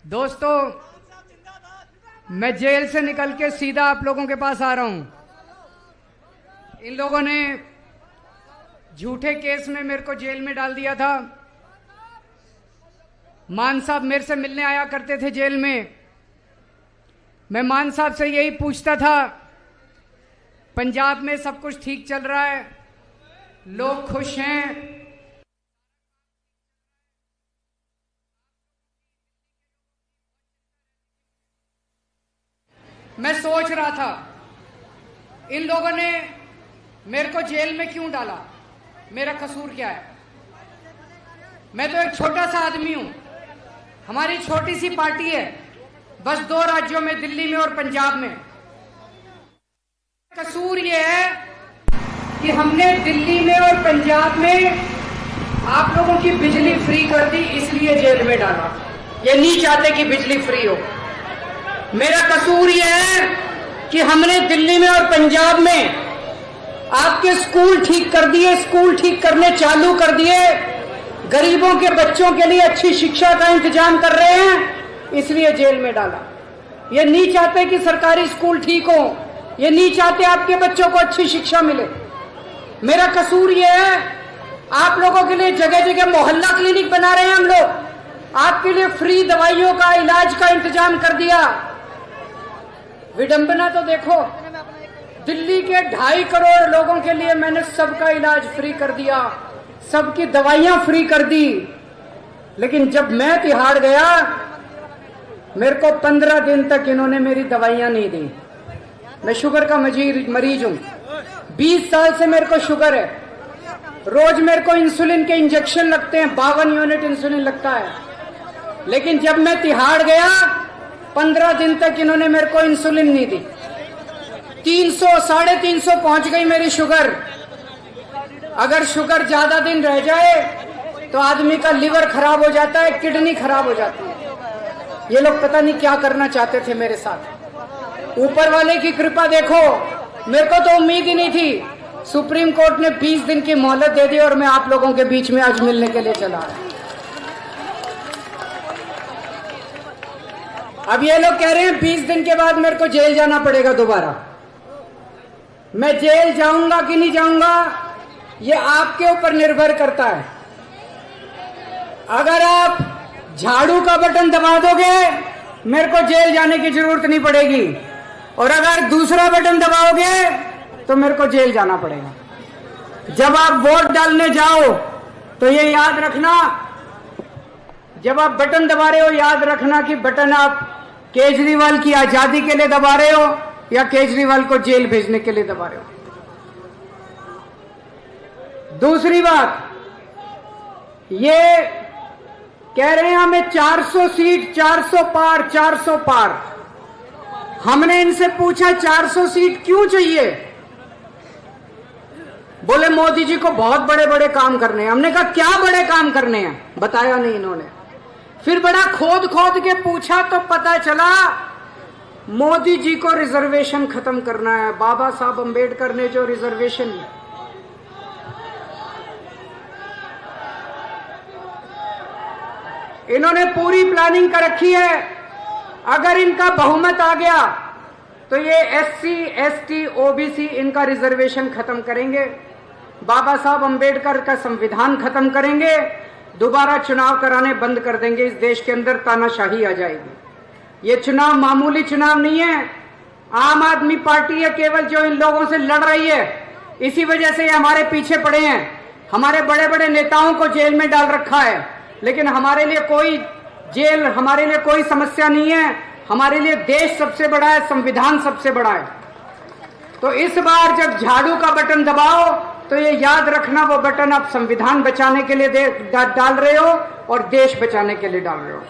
दोस्तों, मैं जेल से निकल के सीधा आप लोगों के पास आ रहा हूं। इन लोगों ने झूठे केस में मेरे को जेल में डाल दिया था। मान साहब मेरे से मिलने आया करते थे जेल में। मैं मान साहब से यही पूछता था, पंजाब में सब कुछ ठीक चल रहा है, लोग खुश हैं। मैं सोच रहा था इन लोगों ने मेरे को जेल में क्यों डाला, मेरा कसूर क्या है। मैं तो एक छोटा सा आदमी हूं, हमारी छोटी सी पार्टी है, बस 2 राज्यों में, दिल्ली में और पंजाब में। कसूर ये है कि हमने दिल्ली में और पंजाब में आप लोगों की बिजली फ्री कर दी, इसलिए जेल में डाला। ये नहीं चाहते कि बिजली फ्री हो। मेरा कसूर यह है कि हमने दिल्ली में और पंजाब में आपके स्कूल ठीक कर दिए, स्कूल ठीक करने चालू कर दिए, गरीबों के बच्चों के लिए अच्छी शिक्षा का इंतजाम कर रहे हैं, इसलिए जेल में डाला। ये नहीं चाहते कि सरकारी स्कूल ठीक हो, ये नहीं चाहते आपके बच्चों को अच्छी शिक्षा मिले। मेरा कसूर यह है, आप लोगों के लिए जगह जगह मोहल्ला क्लिनिक बना रहे हैं हम लोग, आपके लिए फ्री दवाइयों का, इलाज का इंतजाम कर दिया। विडंबना तो देखो, दिल्ली के 2.5 करोड़ लोगों के लिए मैंने सबका इलाज फ्री कर दिया, सबकी दवाइयां फ्री कर दी। लेकिन जब मैं तिहाड़ गया, मेरे को 15 दिन तक इन्होंने मेरी दवाइयां नहीं दी। मैं शुगर का मरीज हूं, 20 साल से मेरे को शुगर है। रोज मेरे को इंसुलिन के इंजेक्शन लगते हैं, 52 यूनिट इंसुलिन लगता है। लेकिन जब मैं तिहाड़ गया, 15 दिन तक इन्होंने मेरे को इंसुलिन नहीं दी। 300 350 पहुंच गई मेरी शुगर। अगर शुगर ज्यादा दिन रह जाए तो आदमी का लिवर खराब हो जाता है, किडनी खराब हो जाती है। ये लोग पता नहीं क्या करना चाहते थे मेरे साथ। ऊपर वाले की कृपा देखो, मेरे को तो उम्मीद ही नहीं थी। सुप्रीम कोर्ट ने 20 दिन की मोहलत दे दी और मैं आप लोगों के बीच में आज मिलने के लिए चला। अब ये लोग कह रहे हैं 20 दिन के बाद मेरे को जेल जाना पड़ेगा दोबारा। मैं जेल जाऊंगा कि नहीं जाऊंगा, ये आपके ऊपर निर्भर करता है। अगर आप झाड़ू का बटन दबा दोगे, मेरे को जेल जाने की जरूरत नहीं पड़ेगी, और अगर दूसरा बटन दबाओगे तो मेरे को जेल जाना पड़ेगा। जब आप वोट डालने जाओ तो ये याद रखना, जब आप बटन दबा रहे हो, याद रखना कि बटन आप केजरीवाल की आजादी के लिए दबा रहे हो या केजरीवाल को जेल भेजने के लिए दबा रहे हो। दूसरी बात, ये कह रहे हैं हमें 400 सीट, 400 पार, 400 पार। हमने इनसे पूछा 400 सीट क्यों चाहिए? बोले मोदी जी को बहुत बड़े बड़े काम करने हैं। हमने कहा क्या बड़े काम करने हैं, बताया नहीं इन्होंने। फिर बड़ा खोद खोद के पूछा तो पता चला मोदी जी को रिजर्वेशन खत्म करना है। बाबा साहब अंबेडकर ने जो रिजर्वेशन, इन्होंने पूरी प्लानिंग कर रखी है। अगर इनका बहुमत आ गया तो ये SC, ST, OBC इनका रिजर्वेशन खत्म करेंगे, बाबा साहब अंबेडकर का संविधान खत्म करेंगे, दोबारा चुनाव कराने बंद कर देंगे। इस देश के अंदर तानाशाही आ जाएगी। ये चुनाव मामूली चुनाव नहीं है। आम आदमी पार्टी है केवल जो इन लोगों से लड़ रही है। इसी वजह से ये हमारे पीछे पड़े हैं। हमारे बड़े बड़े नेताओं को जेल में डाल रखा है, लेकिन हमारे लिए कोई जेल, हमारे लिए कोई समस्या नहीं है। हमारे लिए देश सबसे बड़ा है, संविधान सबसे बड़ा है। तो इस बार जब झाड़ू का बटन दबाओ तो ये याद रखना, वो बटन आप संविधान बचाने के लिए डाल रहे हो और देश बचाने के लिए डाल रहे हो।